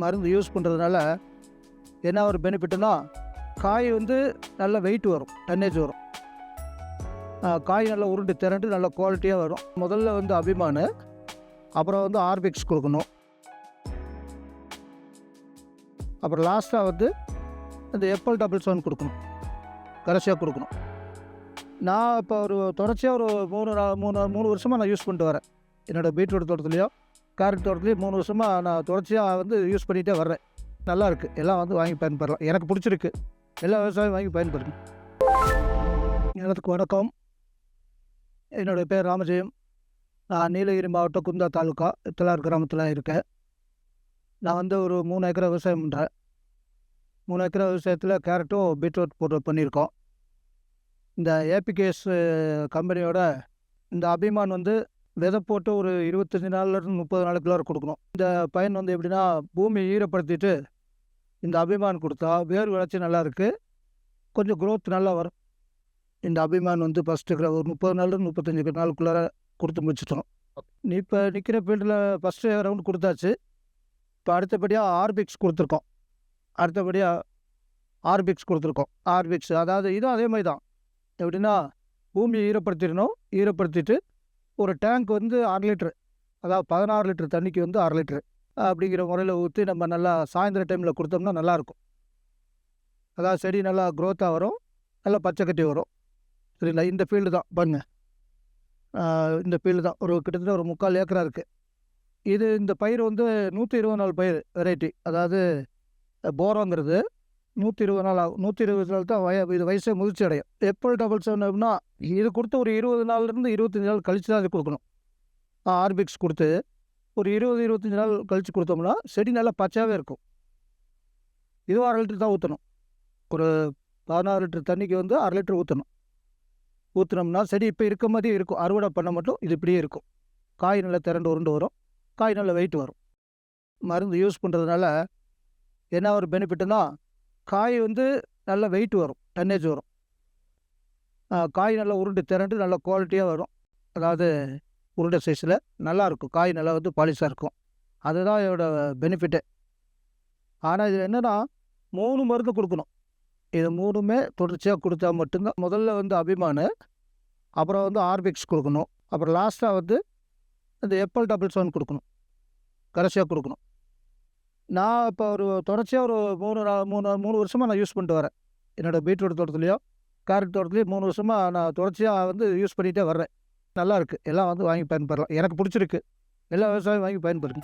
மருந்து யூஸ் பண்ணுறதுனால என்ன ஒரு பெனிஃபிட்னா, காய் வந்து நல்ல வெயிட் வரும், டன்னேஜ் வரும். காய் நல்லா உருண்டு திரண்டு நல்ல குவாலிட்டியாக வரும். முதல்ல வந்து அபிமானு, அப்புறம் வந்து ஆர்பிக்ஸ் கொடுக்கணும். அப்புறம் லாஸ்ட்டாக வந்து இந்த எப்பல் டபுள் செவன் கொடுக்கணும், கடைசியாக கொடுக்கணும். நான் இப்போ ஒரு தொடர்ச்சியாக ஒரு 3 வருஷமாக நான் யூஸ் பண்ணிட்டு வரேன். என்னோடய பீட்ரூட் தோட்டத்துலேயோ கேரட் தோட்டத்துலேயும் 3 வருஷமாக நான் தொடர்ச்சியாக வந்து யூஸ் பண்ணிகிட்டே வர்றேன். நல்லாயிருக்கு, எல்லாம் வந்து வாங்கி பயன்பெறலாம். எனக்கு பிடிச்சிருக்கு, எல்லா விவசாயம் வாங்கி பயன்படுங்க. எனக்கு வணக்கம். என்னுடைய பேர் ராமஜெயம். நான் நீலகிரி மாவட்டம் குந்தா தாலுக்கா இத்தலார் கிராமத்தில் இருக்கேன். நான் வந்து ஒரு 3 ஏக்கரை விவசாயம் பண்ணுறேன். 3 ஏக்கரை விவசாயத்தில் கேரட்டும் பீட்ரூட் பண்ணியிருக்கோம். இந்த ஏபிகேஎஸ் கம்பெனியோட இந்த அபிமான் வந்து விதை போட்டு ஒரு 25 நாள்லேருந்து 30 நாளுக்குள்ளார கொடுக்கணும். இந்த பயன் வந்து எப்படின்னா, பூமியை ஈரப்படுத்திட்டு இந்த அபிமான் கொடுத்தா வேர் வளர்ச்சி நல்லா இருக்குது, கொஞ்சம் க்ரோத் நல்லா வரும். இந்த அபிமான் வந்து ஃபஸ்ட்டு ஒரு 30 நாள்லேருந்து 35 நாளுக்குள்ளார கொடுத்து முடிச்சிட்டோம். இப்போ நிற்கிற ஃபீல்டில் ஃபஸ்ட்டு ரவுண்ட் கொடுத்தாச்சு. இப்போ அடுத்தபடியாக ஆர்பிக்ஸ் கொடுத்துருக்கோம். ஆர்பிக்ஸ் அதாவது இதுவும் அதே மாதிரி தான். எப்படின்னா, பூமியை ஈரப்படுத்திட்டு ஒரு டேங்க் வந்து 6 லிட்ரு, அதாவது 16 லிட்டர் தண்ணிக்கு வந்து 6 லிட்ரு அப்படிங்கிற முறையில் ஊற்றி நம்ம நல்லா சாயந்தர டைமில் கொடுத்தோம்னா நல்லாயிருக்கும். அதாவது செடி நல்லா க்ரோத்தாக வரும், நல்லா பச்சை கட்டி வரும். சரிங்களா? இந்த ஃபீல்டு தான் பாருங்க. இந்த ஃபீல்டு தான் ஒரு கிட்டத்தட்ட ஒரு 3/4 ஏக்கரா இருக்குது. இந்த பயிர் வந்து 120 நாள் பயிர் வெரைட்டி. அதாவது போரோங்கிறது 120 நாள் ஆகும். 120 நாள் தான் இது வயசே முதிர்ச்சி அடையும். எப்பல் டபுள் செவன் அப்படின்னா இது கொடுத்து ஒரு 20 நாள்லேருந்து 25 நாள் கழித்து தான் அது கொடுக்கணும். ஆர்பிக்ஸ் கொடுத்து ஒரு 20-25 நாள் கழித்து கொடுத்தோம்னா செடி நல்லா பச்சாவே இருக்கும். இதுவும் 1/2 லிட்டர் தான் ஊற்றணும். ஒரு 16 லிட்டர் தண்ணிக்கு வந்து 1/2 லிட்டர் ஊற்றினோம்னா செடி இப்போ இருக்க மாதிரியே இருக்கும். அறுவடை பண்ண மட்டும் இது இப்படியே இருக்கும். காய் நல்லா திரண்டு உருண்டு வரும், காய் நல்லா வெயிட் வரும். மருந்து யூஸ் பண்ணுறதுனால என்ன ஒரு பெனிஃபிட்னா, காய் வந்து நல்ல வெயிட் வரும், டன்னேஜ் வரும். காய் நல்லா உருண்டு திரண்டு நல்ல குவாலிட்டியாக வரும். அதாவது உருண்டை சைஸில் நல்லாயிருக்கும். காய் நல்லா வந்து பாலிஷாக இருக்கும். அதுதான் இதோட பெனிஃபிட்டே. ஆனால் இதில் என்னென்னா, 3 மருந்து கொடுக்கணும். இது 3மே தொடர்ச்சியாக கொடுத்தா மட்டும்தான். முதல்ல வந்து அபிமானு, அப்புறம் வந்து ஆர்பிக்ஸ் கொடுக்கணும், அப்புறம் லாஸ்ட்டாக வந்து இந்த எப்பல் டபுள் செவன் கொடுக்கணும், கடைசியாக கொடுக்கணும். நான் இப்போ ஒரு தொடர்ச்சியாக ஒரு 3 வருஷமாக நான் யூஸ் பண்ணிட்டு வரேன். என்னோடய பீட்ரூட் தோட்டத்துலேயோ கேரட் தோட்டத்துலேயும் 3 வருஷமாக நான் தொடர்ச்சியாக வந்து யூஸ் பண்ணிகிட்டே வர்றேன். நல்லாயிருக்கு, எல்லாம் வந்து வாங்கி பயன்பெறலாம். எனக்கு பிடிச்சிருக்கு, எல்லா விவசாயம் வாங்கி பயன்படுங்க.